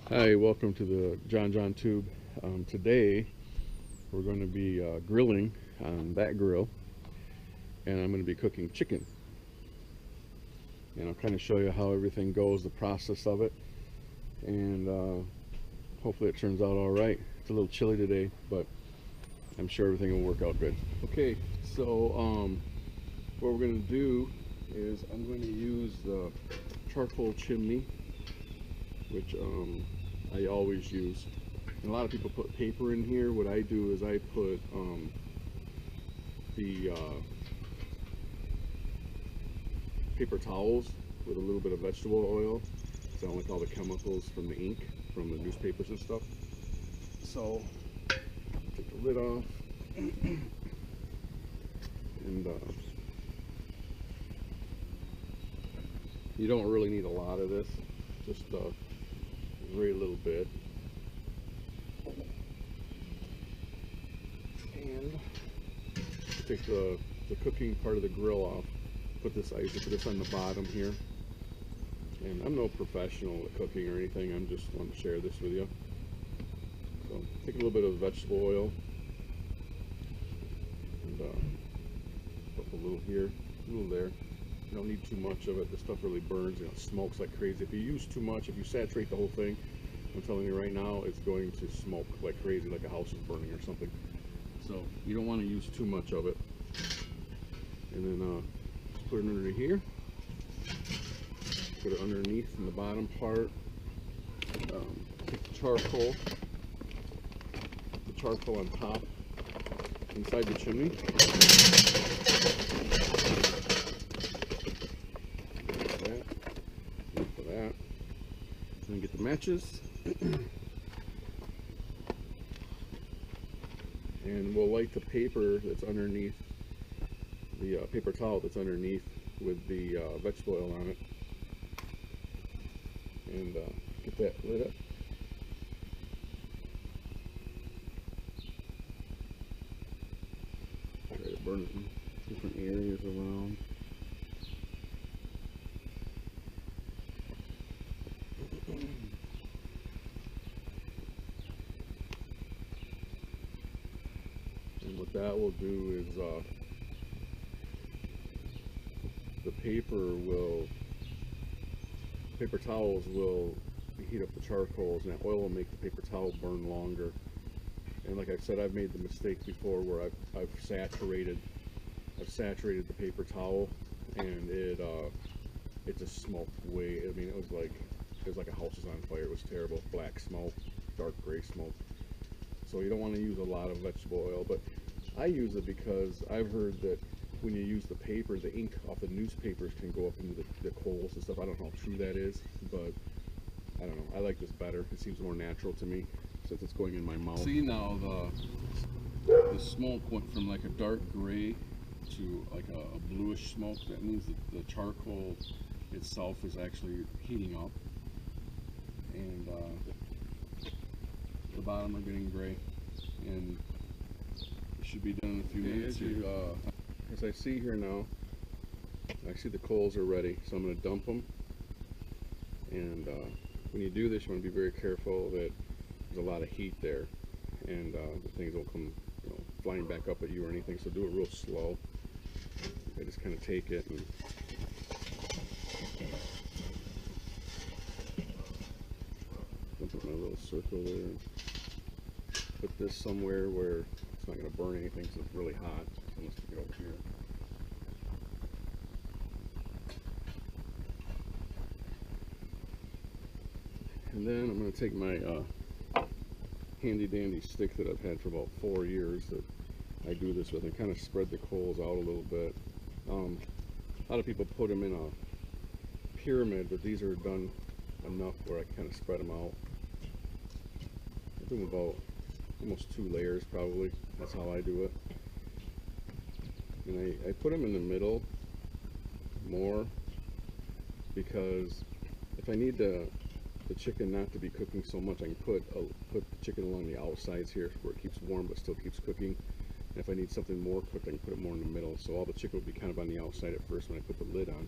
Hi, welcome to the John Tube. Today we're going to be grilling on that grill, and I'm going to be cooking chicken. And I'll kind of show you how everything goes, the process of it, and hopefully it turns out all right. It's a little chilly today, but I'm sure everything will work out good. Okay, so what we're going to do is I'm going to use the charcoal chimney, which I always use. And a lot of people put paper in here. What I do is I put the paper towels with a little bit of vegetable oil, because I don't like all the chemicals from the ink from the newspapers and stuff. So take the lid off and you don't really need a lot of this, just a very little bit. And take the cooking part of the grill off. Put this on the bottom here. And I'm no professional at cooking or anything. I'm just want to share this with you. So take a little bit of vegetable oil and put a little here, a little there. You don't need too much of it. This stuff really burns. It smokes like crazy. If you use too much, if you saturate the whole thing, I'm telling you right now, it's going to smoke like crazy, like a house is burning or something. So you don't want to use too much of it. And then just put it under here. Put it underneath in the bottom part. Take the charcoal on top, inside the chimney. And get the matches. And we'll light the paper that's underneath, the paper towel that's underneath with the vegetable oil on it. And get that lit up. Try to burn it in different areas around. And what that will do is the paper towels will heat up the charcoals, and that oil will make the paper towel burn longer. And like I said, I've made the mistake before where I've saturated the paper towel, and it just smoked way. I mean, it was like a house was on fire. It was terrible, black smoke, dark gray smoke. So you don't want to use a lot of vegetable oil, but I use it because I've heard that when you use the paper, the ink off the newspapers can go up into the coals and stuff. I don't know how true that is, but I don't know. I like this better. It seems more natural to me since it's going in my mouth. See, now the smoke went from like a dark gray to like a bluish smoke. That means that the charcoal itself is actually heating up, and the bottom are getting gray, and it should be done in a few minutes. As I see here now, I see the coals are ready, so I'm going to dump them. And when you do this, you want to be very careful that there's a lot of heat there, and the things don't come, flying back up at you or anything. So do it real slow. I just kind of take it and dump it in my little circle there. And put this somewhere where it's not going to burn anything, so it's really hot. So let's stick it over here. And then I'm going to take my handy dandy stick that I've had for about 4 years that I do this with, and kind of spread the coals out a little bit. A lot of people put them in a pyramid, but these are done enough where I kind of spread them out. I do them about almost 2 layers probably. That's how I do it. And I put them in the middle more because if I need the chicken not to be cooking so much, I can put the chicken along the outsides here where it keeps warm but still keeps cooking. And if I need something more cooked, I can put it more in the middle. So all the chicken will be kind of on the outside at first when I put the lid on.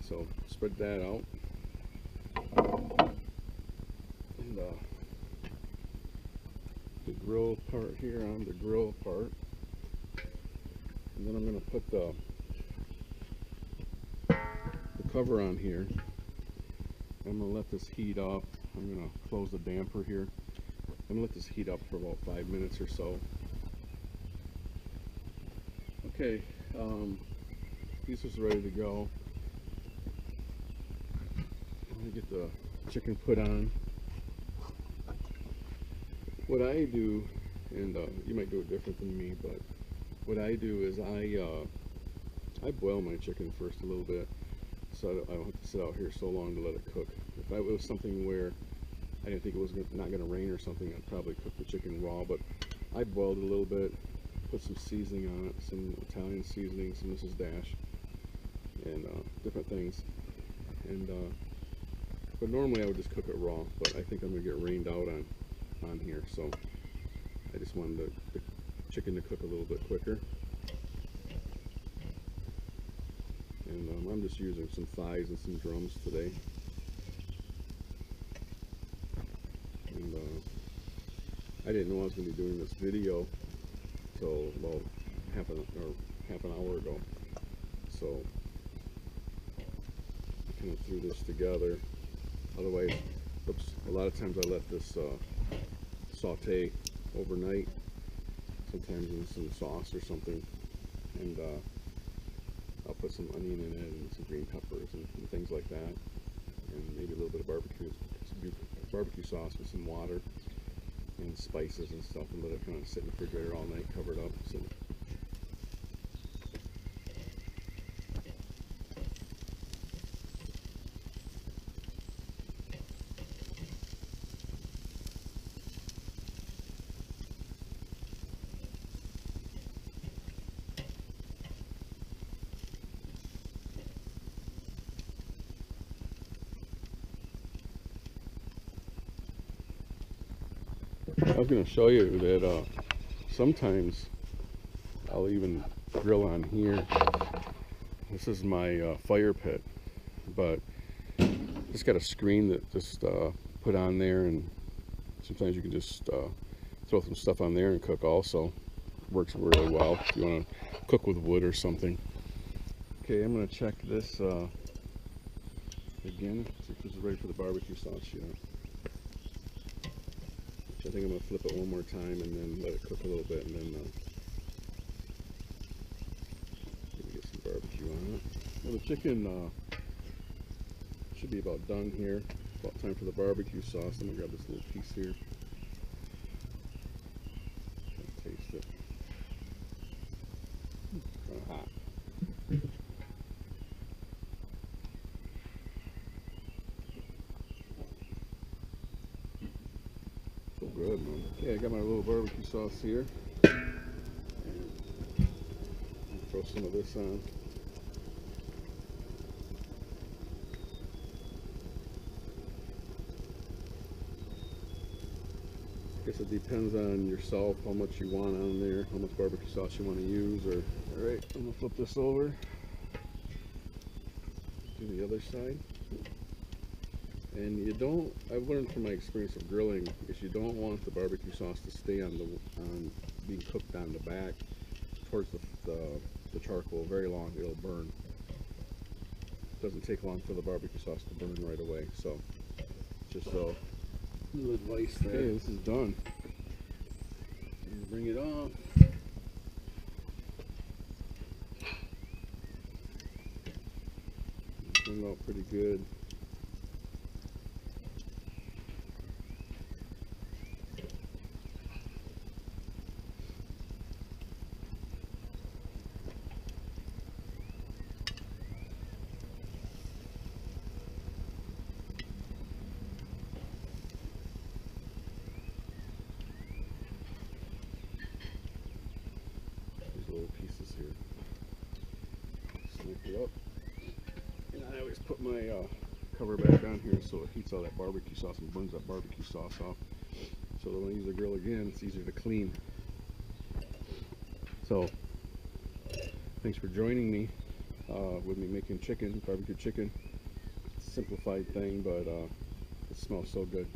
So spread that out. And the grill part here on the grill part. And then I'm going to put the cover on here. I'm going to let this heat up. I'm going to close the damper here. I'm going to let this heat up for about 5 minutes or so. Okay, this is ready to go. I'm going to get the chicken put on. What I do, and you might do it different than me, but what I do is I boil my chicken first a little bit, so I don't have to sit out here so long to let it cook. If it was something where I didn't think it was not going to rain or something, I'd probably cook the chicken raw, but I boiled it a little bit, put some seasoning on it, some Italian seasoning, some Mrs. Dash, and different things. And but normally I would just cook it raw, but I think I'm going to get rained out on here, so I just wanted the chicken to cook a little bit quicker. And I'm just using some thighs and some drums today. And I didn't know I was going to be doing this video till about half an hour ago. So I kind of threw this together. Otherwise, a lot of times I let this saute overnight, sometimes in some sauce or something, and I'll put some onion in it and some green peppers and things like that, and maybe a little bit of barbecue sauce with some water and spices and stuff, and let it kind of sit in the refrigerator all night covered up. So I was going to show you that sometimes I'll even grill on here. This is my fire pit, but just got a screen that just put on there, and sometimes you can just throw some stuff on there and cook also. Works really well if you want to cook with wood or something. Okay, I'm going to check this again, see if this is ready for the barbecue sauce yet. I think I'm going to flip it one more time and then let it cook a little bit, and then get some barbecue on it. Well, the chicken should be about done here. About time for the barbecue sauce. I'm going to grab this little piece here. Taste it. Kind of hot. Good, man. Okay, I got my little barbecue sauce here. And throw some of this on. I guess it depends on yourself how much you want on there, how much barbecue sauce you want to use. Or alright, I'm gonna flip this over. Do the other side. And you don't, I've learned from my experience of grilling, is you don't want the barbecue sauce to stay on being cooked on the back towards the charcoal very long. It'll burn. It doesn't take long for the barbecue sauce to burn right away. So just a little advice there. Okay, this is done. And bring it off. Came out pretty good. Little pieces here. Snip it up. And I always put my cover back on here so it heats all that barbecue sauce and burns that barbecue sauce off. So that when I use the grill again, it's easier to clean. So, thanks for joining me with me making chicken, barbecue chicken. It's a simplified thing, but it smells so good.